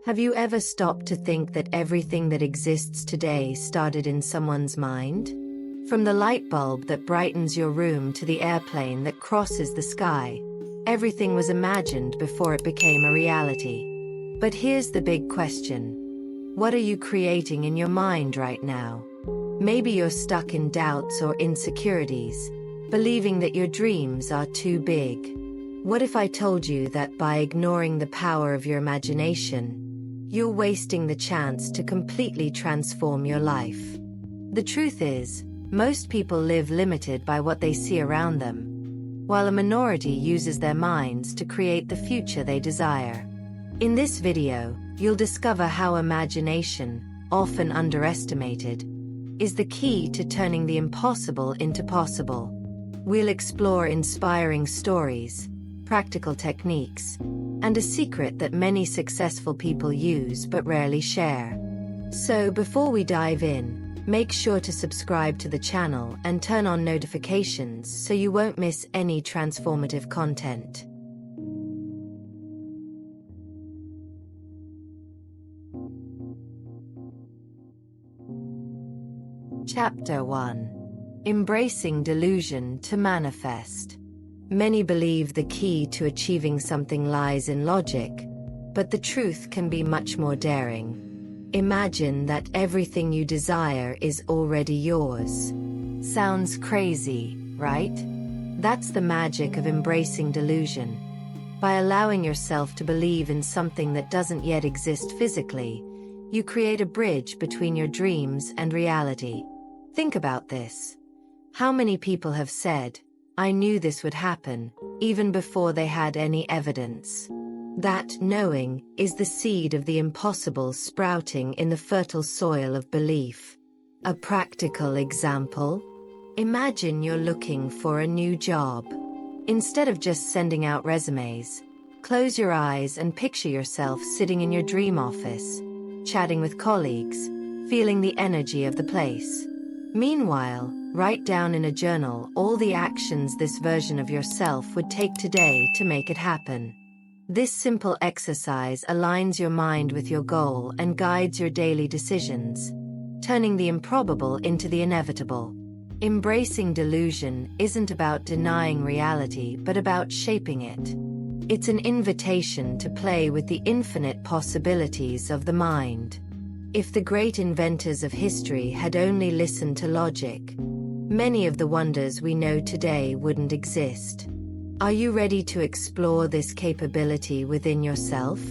Have you ever stopped to think that everything that exists today started in someone's mind? From the light bulb that brightens your room to the airplane that crosses the sky, everything was imagined before it became a reality. But here's the big question. What are you creating in your mind right now? Maybe you're stuck in doubts or insecurities, believing that your dreams are too big. What if I told you that by ignoring the power of your imagination, you're wasting the chance to completely transform your life? The truth is, most people live limited by what they see around them, while a minority uses their minds to create the future they desire. In this video, you'll discover how imagination, often underestimated, is the key to turning the impossible into possible. We'll explore inspiring stories, practical techniques, and a secret that many successful people use but rarely share. So before we dive in, make sure to subscribe to the channel and turn on notifications so you won't miss any transformative content. Chapter 1. Embracing Delusion to Manifest. Many believe the key to achieving something lies in logic, but the truth can be much more daring. Imagine that everything you desire is already yours. Sounds crazy, right? That's the magic of embracing delusion. By allowing yourself to believe in something that doesn't yet exist physically, you create a bridge between your dreams and reality. Think about this. How many people have said, "I knew this would happen," even before they had any evidence? That knowing is the seed of the impossible sprouting in the fertile soil of belief. A practical example? Imagine you're looking for a new job. Instead of just sending out resumes, close your eyes and picture yourself sitting in your dream office, chatting with colleagues, feeling the energy of the place. Meanwhile, write down in a journal all the actions this version of yourself would take today to make it happen. This simple exercise aligns your mind with your goal and guides your daily decisions, turning the improbable into the inevitable. Embracing delusion isn't about denying reality but about shaping it. It's an invitation to play with the infinite possibilities of the mind. If the great inventors of history had only listened to logic, many of the wonders we know today wouldn't exist. Are you ready to explore this capability within yourself?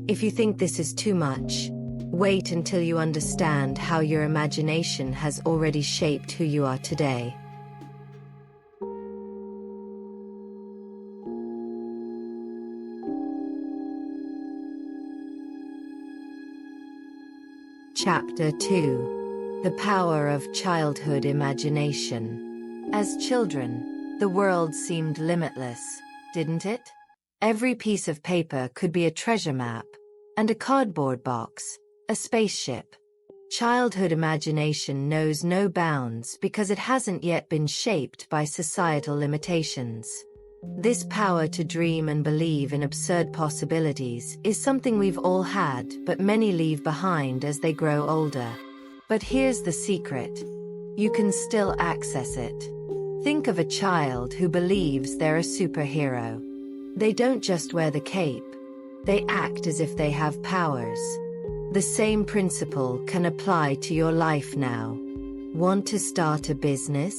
If you think this is too much, wait until you understand how your imagination has already shaped who you are today. Chapter 2. The Power of Childhood Imagination. As children, the world seemed limitless, didn't it? Every piece of paper could be a treasure map, and a cardboard box, a spaceship. Childhood imagination knows no bounds because it hasn't yet been shaped by societal limitations. This power to dream and believe in absurd possibilities is something we've all had, but many leave behind as they grow older. But here's the secret. You can still access it. Think of a child who believes they're a superhero. They don't just wear the cape. They act as if they have powers. The same principle can apply to your life now. Want to start a business?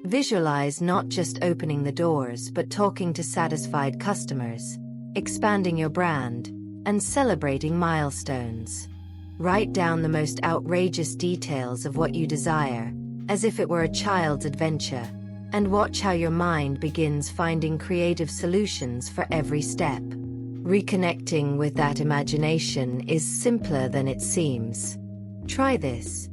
Visualize not just opening the doors but talking to satisfied customers, expanding your brand, and celebrating milestones. Write down the most outrageous details of what you desire, as if it were a child's adventure, and watch how your mind begins finding creative solutions for every step. Reconnecting with that imagination is simpler than it seems. Try this.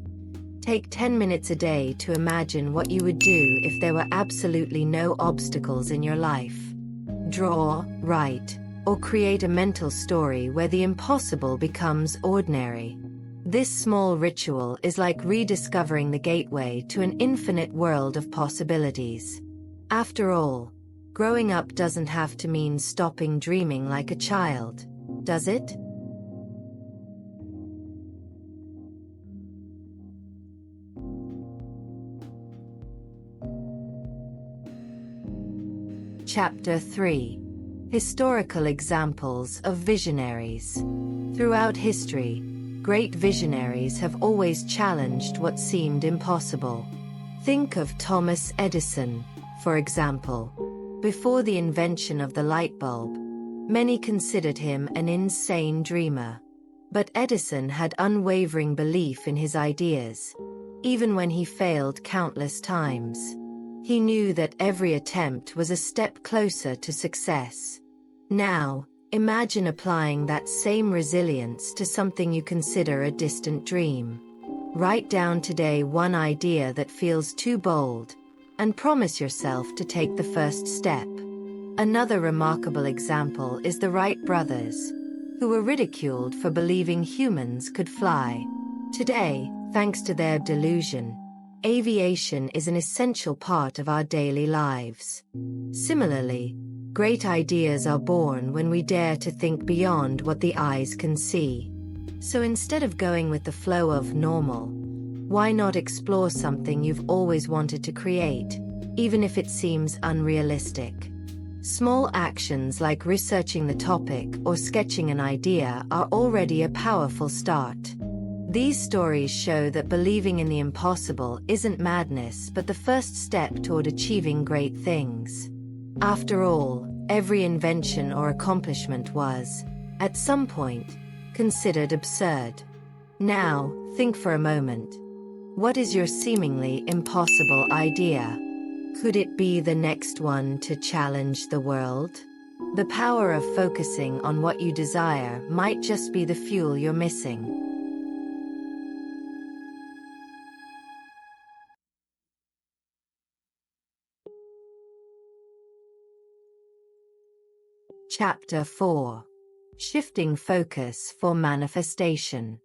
Take 10 minutes a day to imagine what you would do if there were absolutely no obstacles in your life. Draw, write, or create a mental story where the impossible becomes ordinary. This small ritual is like rediscovering the gateway to an infinite world of possibilities. After all, growing up doesn't have to mean stopping dreaming like a child, does it? Chapter 3. Historical examples of visionaries. Throughout history, great visionaries have always challenged what seemed impossible. Think of Thomas Edison, for example. Before the invention of the light bulb, many considered him an insane dreamer. But Edison had unwavering belief in his ideas. Even when he failed countless times, he knew that every attempt was a step closer to success. Now, imagine applying that same resilience to something you consider a distant dream. Write down today one idea that feels too bold, and promise yourself to take the first step. Another remarkable example is the Wright Brothers, who were ridiculed for believing humans could fly. Today, thanks to their delusion, aviation is an essential part of our daily lives. Similarly, great ideas are born when we dare to think beyond what the eyes can see. So instead of going with the flow of normal, why not explore something you've always wanted to create, even if it seems unrealistic? Small actions like researching the topic or sketching an idea are already a powerful start. These stories show that believing in the impossible isn't madness but the first step toward achieving great things. After all, every invention or accomplishment was, at some point, considered absurd. Now, think for a moment. What is your seemingly impossible idea? Could it be the next one to challenge the world? The power of focusing on what you desire might just be the fuel you're missing. Chapter 4. Shifting focus for manifestation.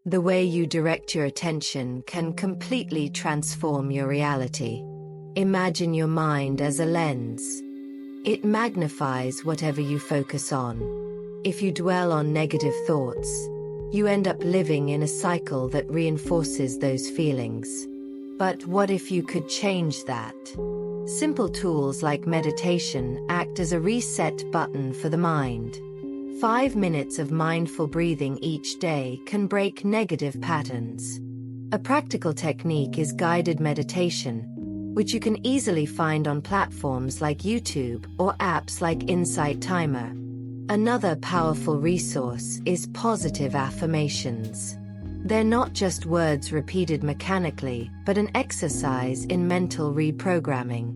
The way you direct your attention can completely transform your reality. Imagine your mind as a lens. It magnifies whatever you focus on. If you dwell on negative thoughts, you end up living in a cycle that reinforces those feelings. But what if you could change that? Simple tools like meditation act as a reset button for the mind. 5 minutes of mindful breathing each day can break negative patterns. A practical technique is guided meditation, which you can easily find on platforms like YouTube or apps like Insight Timer. Another powerful resource is positive affirmations. They're not just words repeated mechanically, but an exercise in mental reprogramming.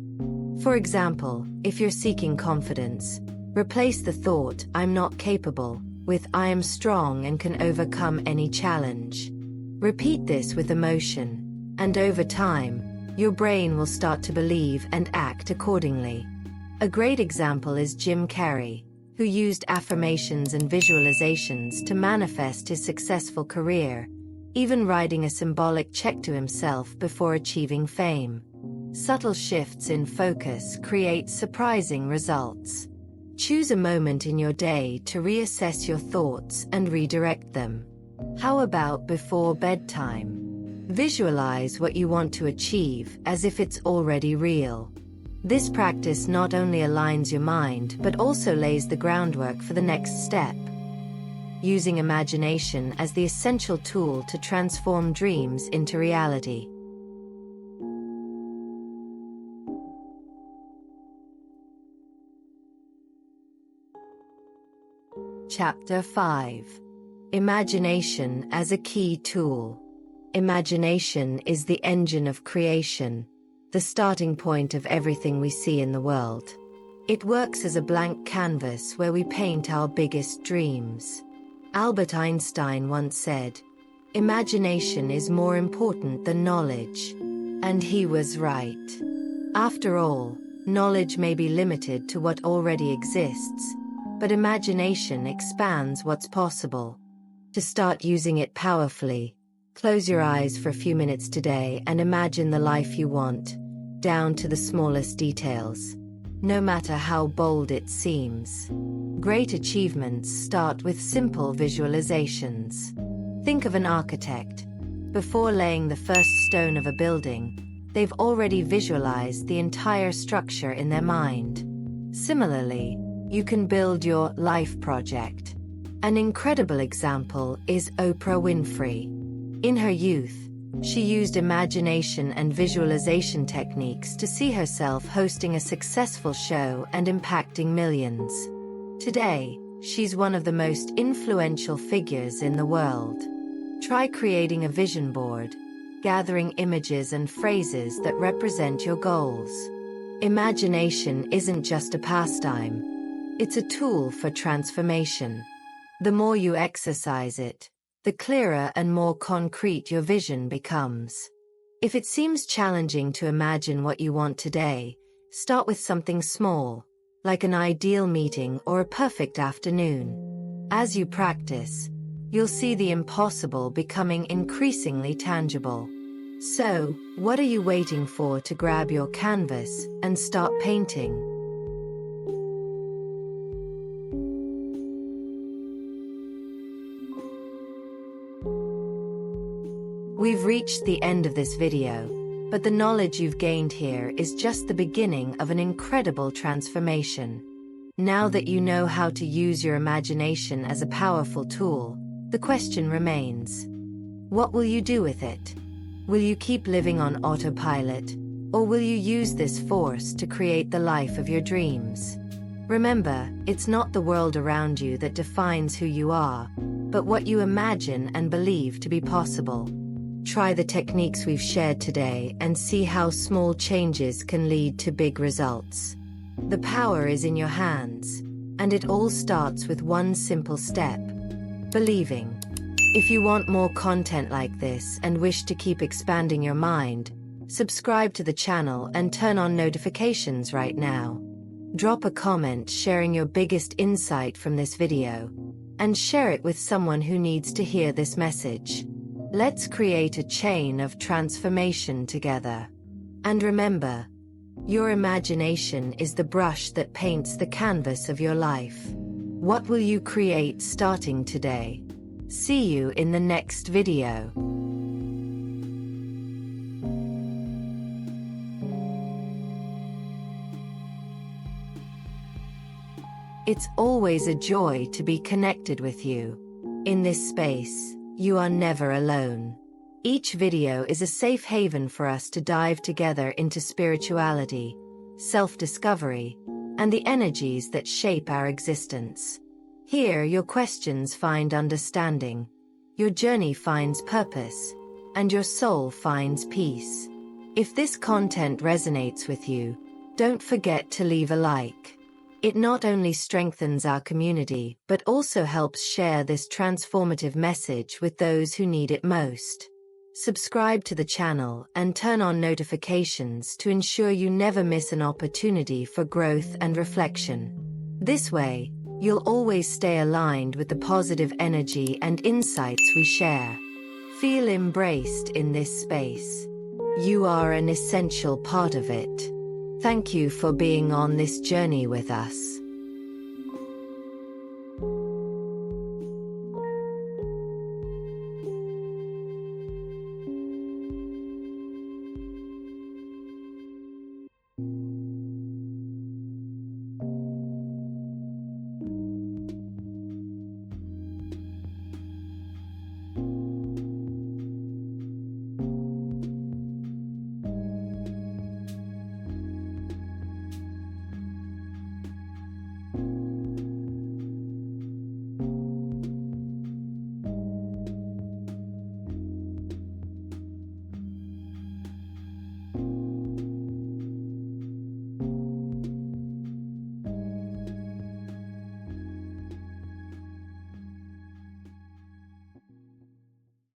For example, if you're seeking confidence, replace the thought, "I'm not capable," with "I am strong and can overcome any challenge." Repeat this with emotion, and over time, your brain will start to believe and act accordingly. A great example is Jim Carrey, who used affirmations and visualizations to manifest his successful career, even writing a symbolic check to himself before achieving fame. Subtle shifts in focus create surprising results. Choose a moment in your day to reassess your thoughts and redirect them. How about before bedtime? Visualize what you want to achieve as if it's already real. This practice not only aligns your mind but also lays the groundwork for the next step. Using imagination as the essential tool to transform dreams into reality. Chapter 5. Imagination as a key tool. Imagination is the engine of creation, the starting point of everything we see in the world. It works as a blank canvas where we paint our biggest dreams. Albert Einstein once said, "Imagination is more important than knowledge." And he was right. After all, knowledge may be limited to what already exists, but imagination expands what's possible. To start using it powerfully, close your eyes for a few minutes today and imagine the life you want, down to the smallest details. No matter how bold it seems. Great achievements start with simple visualizations. Think of an architect. Before laying the first stone of a building, they've already visualized the entire structure in their mind. Similarly, you can build your life project. An incredible example is Oprah Winfrey. In her youth, she used imagination and visualization techniques to see herself hosting a successful show and impacting millions. Today, she's one of the most influential figures in the world. Try creating a vision board, gathering images and phrases that represent your goals. Imagination isn't just a pastime, it's a tool for transformation. The more you exercise it, the clearer and more concrete your vision becomes. If it seems challenging to imagine what you want today, start with something small, like an ideal meeting or a perfect afternoon. As you practice, you'll see the impossible becoming increasingly tangible. So, what are you waiting for to grab your canvas and start painting? We've reached the end of this video, but the knowledge you've gained here is just the beginning of an incredible transformation. Now that you know how to use your imagination as a powerful tool, the question remains: what will you do with it? Will you keep living on autopilot, or will you use this force to create the life of your dreams? Remember, it's not the world around you that defines who you are, but what you imagine and believe to be possible. Try the techniques we've shared today and see how small changes can lead to big results. The power is in your hands, and it all starts with one simple step: believing. If you want more content like this and wish to keep expanding your mind, subscribe to the channel and turn on notifications right now. Drop a comment sharing your biggest insight from this video, and share it with someone who needs to hear this message. Let's create a chain of transformation together. And remember, your imagination is the brush that paints the canvas of your life. What will you create starting today? See you in the next video. It's always a joy to be connected with you. In this space, you are never alone. Each video is a safe haven for us to dive together into spirituality, self-discovery, and the energies that shape our existence. Here, your questions find understanding, your journey finds purpose, and your soul finds peace. If this content resonates with you, don't forget to leave a like. It not only strengthens our community, but also helps share this transformative message with those who need it most. Subscribe to the channel and turn on notifications to ensure you never miss an opportunity for growth and reflection. This way, you'll always stay aligned with the positive energy and insights we share. Feel embraced in this space. You are an essential part of it. Thank you for being on this journey with us.